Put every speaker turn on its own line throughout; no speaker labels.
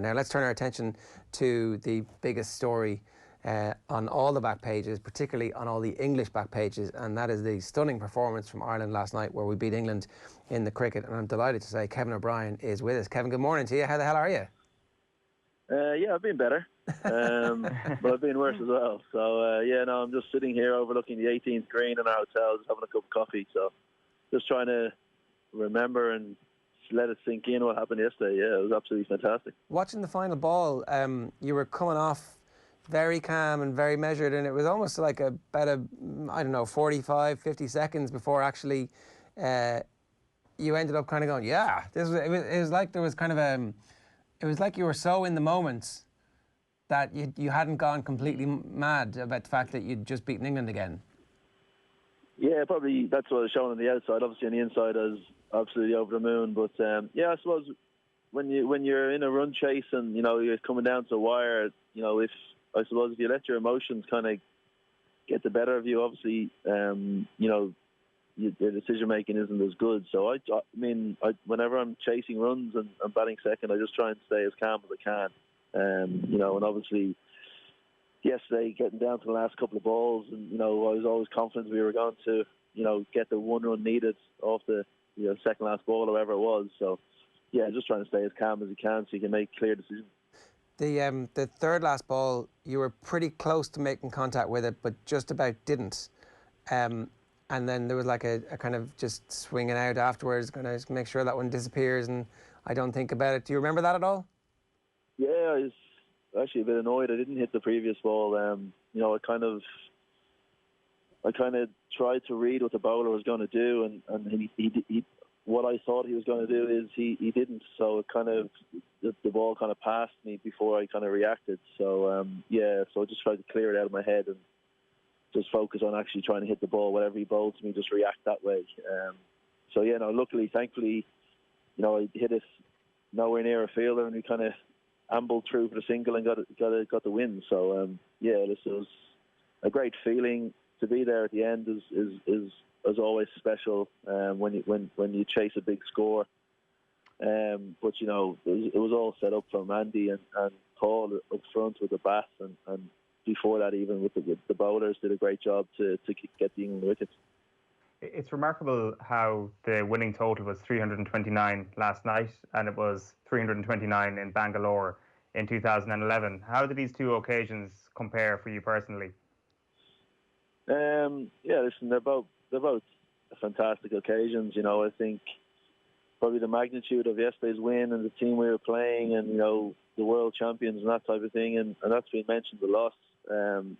Now let's turn our attention to the biggest story on all the back pages, particularly on all the English back pages, and that is the stunning performance from Ireland last night where we beat England in the cricket. And I'm delighted to say Kevin O'Brien is with us. Kevin, good morning to you. How the hell are you?
Yeah, I've been better, but I've been worse as well. So, I'm just sitting here overlooking the 18th green in our hotel, just having a cup of coffee. So just trying to remember and let it sink in what happened yesterday. Yeah, it was absolutely fantastic.
Watching the final ball, you were coming off very calm and very measured, and it was almost like about 45, 50 seconds before actually you ended up kind of going, yeah, it was like there was kind of it was like you were so in the moment that you hadn't gone completely mad about the fact that you'd just beaten England again.
Yeah, probably that's what was shown on the outside. Obviously on the inside I was absolutely over the moon, but I suppose when you're in a run chase and you're coming down to a wire, if you let your emotions kind of get the better of you, obviously your decision making isn't as good. So whenever I'm chasing runs and I'm batting second, I just try and stay as calm as I can. And obviously yesterday getting down to the last couple of balls, and I was always confident we were going to get the one run needed off the second last ball or whatever it was. So yeah, just trying to stay as calm as you can so you can make clear decisions.
The third last ball, you were pretty close to making contact with it, but just about didn't. And then there was like a kind of just swinging out afterwards, going to make sure that one disappears, and I don't think about it. Do you remember that at all?
Yeah, I was actually a bit annoyed. I didn't hit the previous ball. I kind of tried to read what the bowler was going to do, and he what I thought he was going to do is he didn't. So it kind of the ball kind of passed me before I kind of reacted. So so I just tried to clear it out of my head and just focus on actually trying to hit the ball. Whatever he bowled to me, just react that way. Luckily, thankfully, I hit it nowhere near a fielder, and we kind of ambled through for the single and got the win. So this was a great feeling. To be there at the end is always special when you chase a big score. But it was all set up from Andy and Paul up front with the bat, and before that, even with the bowlers, did a great job to get the England wickets.
It's remarkable how the winning total was 329 last night, and it was 329 in Bangalore in 2011. How do these two occasions compare for you personally?
Listen, they're both fantastic occasions. I think probably the magnitude of yesterday's win and the team we were playing, and the world champions and that type of thing, and that's been mentioned a lot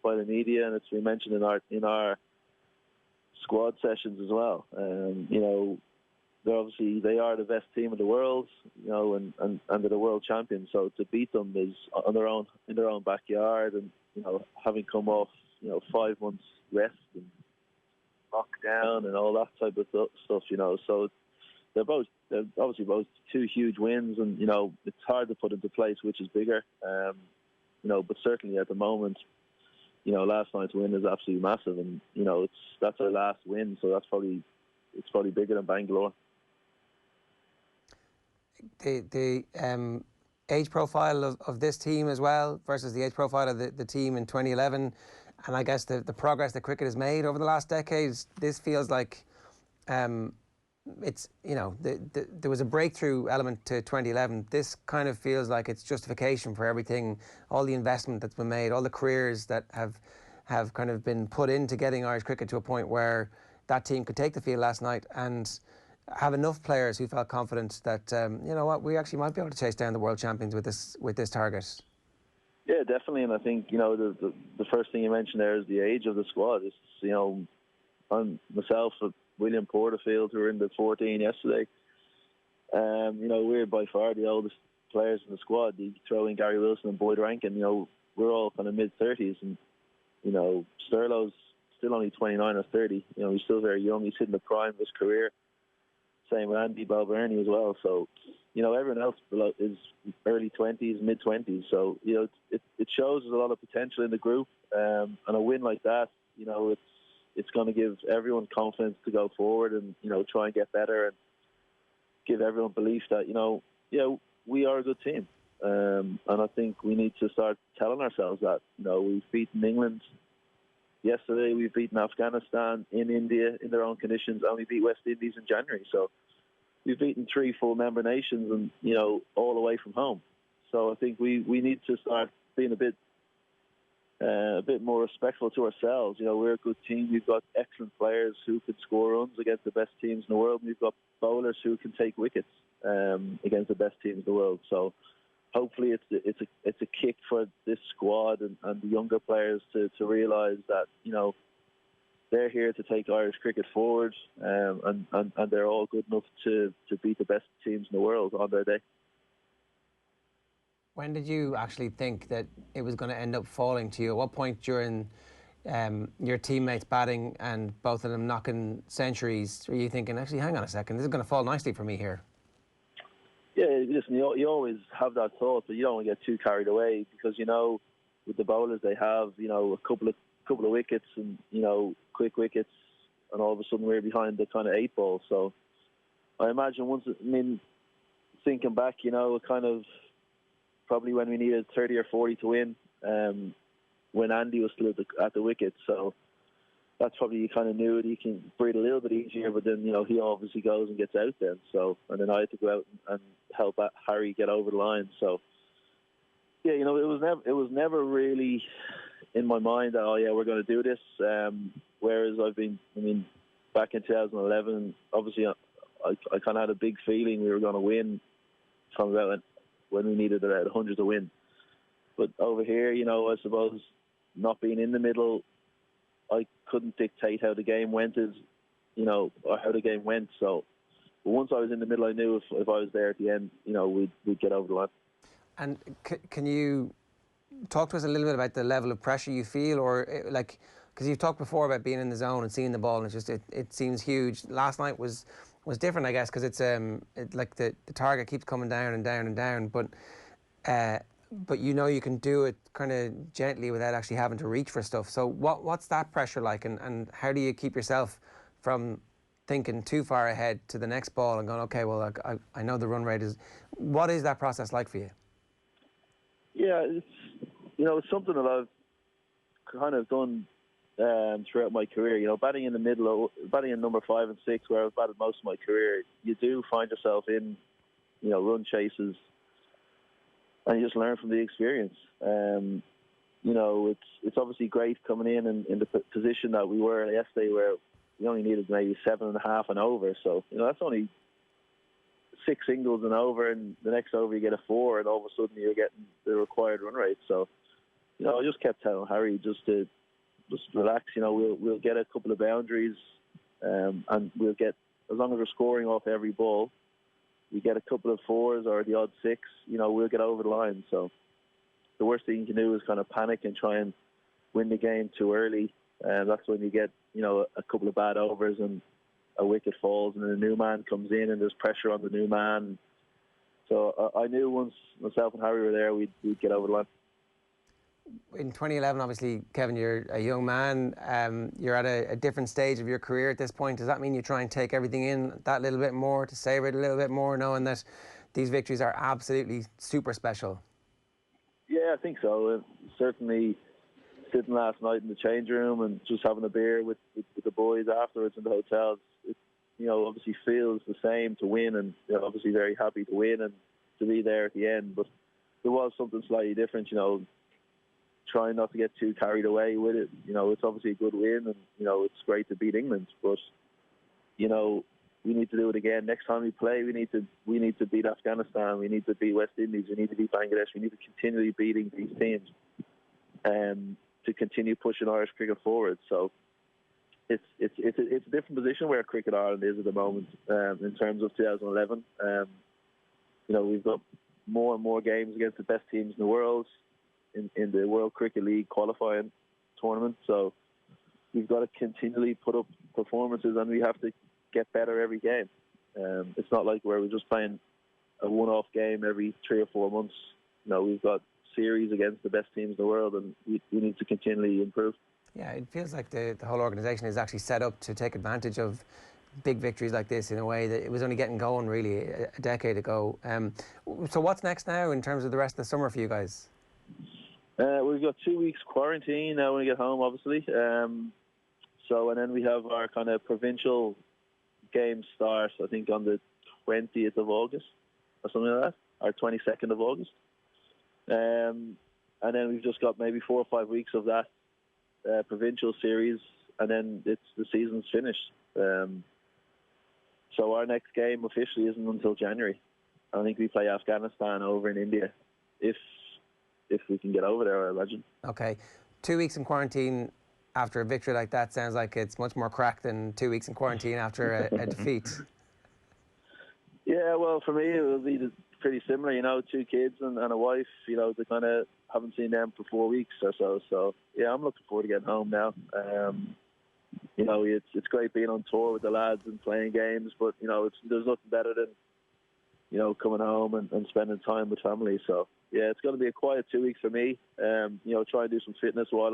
by the media, and it's been mentioned in our squad sessions as well. They are the best team in the world, and they're the world champions. So to beat them is in their own backyard, and having come off 5 months rest and lockdown and all that type of stuff. So they're obviously both two huge wins, and it's hard to put into place which is bigger. But certainly at the moment, last night's win is absolutely massive, and that's our last win, so it's probably bigger than Bangalore.
The age profile of this team as well versus the age profile of the team in 2011, and I guess the progress that cricket has made over the last decades, this feels like it's there was a breakthrough element to 2011. This kind of feels like it's justification for everything, all the investment that's been made, all the careers that have kind of been put into getting Irish cricket to a point where that team could take the field last night and have enough players who felt confident that we actually might be able to chase down the world champions with this target.
Yeah, definitely, and I think the first thing you mentioned there is the age of the squad. It's on myself, William Porterfield, who were in the 14 yesterday. We're by far the oldest players in the squad. You throw in Gary Wilson and Boyd Rankin, we're all kind of mid-30s, and Sterlow's still only 29 or 30. He's still very young. He's hitting the prime of his career. Same with Andy Balbirnie as well. So, everyone else is early 20s, mid-20s. So, it shows there's a lot of potential in the group. And a win like that, it's going to give everyone confidence to go forward and, try and get better and give everyone belief that, we are a good team. And I think we need to start telling ourselves that. We've beaten England yesterday, we've beaten Afghanistan in India in their own conditions, and we beat West Indies in January. So we've beaten 3 full member nations, and all away from home. So I think we need to start being a bit more respectful to ourselves. We're a good team. We've got excellent players who can score runs against the best teams in the world. And we've got bowlers who can take wickets against the best teams in the world. So hopefully it's a kick for this squad and the younger players to realise that they're here to take Irish cricket forward, and they're all good enough to beat the best teams in the world on their day.
When did you actually think that it was going to end up falling to you? At what point during your teammates batting and both of them knocking centuries were you thinking, actually, hang on a second, this is going to fall nicely for me here?
Yeah, listen, you always have that thought, but you don't want to get too carried away because, with the bowlers they have, a couple of wickets and, quick wickets, and all of a sudden we're behind the kind of 8 ball. So I imagine thinking back, kind of probably when we needed 30 or 40 to win, when Andy was still at the wicket. So that's probably you kind of knew it. He can breathe a little bit easier, but then, he obviously goes and gets out then. So, and then I had to go out and help Harry get over the line. So, yeah, it was never really in my mind that, we're going to do this. Whereas back in 2011, obviously I kind of had a big feeling we were going to win from about when we needed about 100 to win. But over here, I suppose not being in the middle, I couldn't dictate how the game went, or how the game went. So but once I was in the middle, I knew if I was there at the end, we'd get over the line. And
can you talk to us a little bit about the level of pressure you feel, or because you've talked before about being in the zone and seeing the ball, and it's just it seems huge. Last night was different, I guess, because it's like the target keeps coming down and down and down, but you can do it kind of gently without actually having to reach for stuff. So what's that pressure like, and how do you keep yourself from thinking too far ahead to the next ball and going, okay, well, I know the run rate is... What is that process like for you?
Yeah, it's something that I've kind of done throughout my career. Batting in the middle, batting in number 5 and 6, where I've batted most of my career, you do find yourself in, run chases, and you just learn from the experience. It's obviously great coming in the position that we were yesterday, where we only needed maybe 7.5 and over. So, that's only 6 singles and over, and the next over you get a 4, and all of a sudden you're getting the required run rate. So, I just kept telling Harry just relax. We'll get a couple of boundaries, and we'll get, as long as we're scoring off every ball, we get a couple of 4s or the odd 6, we'll get over the line. So the worst thing you can do is kind of panic and try and win the game too early. And that's when you get, a couple of bad overs and a wicket falls and then a new man comes in and there's pressure on the new man. So I knew once myself and Harry were there, we'd get over the line.
In 2011, obviously, Kevin, you're a young man. You're at a different stage of your career at this point. Does that mean you try and take everything in that little bit more, to savour it a little bit more, knowing that these victories are absolutely super special?
Yeah, I think so. Certainly sitting last night in the change room and just having a beer with the boys afterwards in the hotel, it obviously feels the same to win, and obviously very happy to win and to be there at the end. But there was something slightly different, trying not to get too carried away with it. It's obviously a good win, and it's great to beat England, but we need to do it again. Next time we play, we need to beat Afghanistan, we need to beat West Indies, we need to beat Bangladesh, we need to continually beating these teams to continue pushing Irish cricket forward. So it's a different position where Cricket Ireland is at the moment in terms of 2011. We've got more and more games against the best teams in the world in the World Cricket League qualifying tournament. So we've got to continually put up performances, and we have to get better every game. It's not like where we're just playing a one-off game every 3 or 4 months. We've got series against the best teams in the world, and we need to continually improve.
Yeah, it feels like the whole organisation is actually set up to take advantage of big victories like this in a way that it was only getting going really a decade ago. So what's next now in terms of the rest of the summer for you guys?
We've got 2 weeks quarantine now when we get home, obviously. And then we have our kind of provincial game start, I think, on the 20th of August or something like that, or 22nd of August. And then we've just got maybe 4 or 5 weeks of that provincial series, and then the season's finished. So our next game officially isn't until January. I think we play Afghanistan over in India, if we can get over there, I imagine.
Okay. 2 weeks in quarantine after a victory like that sounds like it's much more crack than 2 weeks in quarantine after a defeat.
Yeah, well, for me, it will be pretty similar, 2 kids and a wife, they kind of haven't seen them for 4 weeks or so. So, yeah, I'm looking forward to getting home now. It's great being on tour with the lads and playing games, but, there's nothing better than, coming home and spending time with family. So, yeah, it's going to be a quiet 2 weeks for me. Try and do some fitness while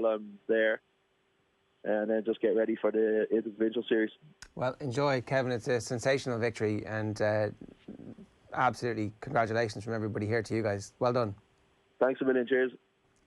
I'm there, and then just get ready for the individual series.
Well, enjoy, Kevin. It's a sensational victory, and absolutely congratulations from everybody here to you guys. Well done.
Thanks a million. Cheers.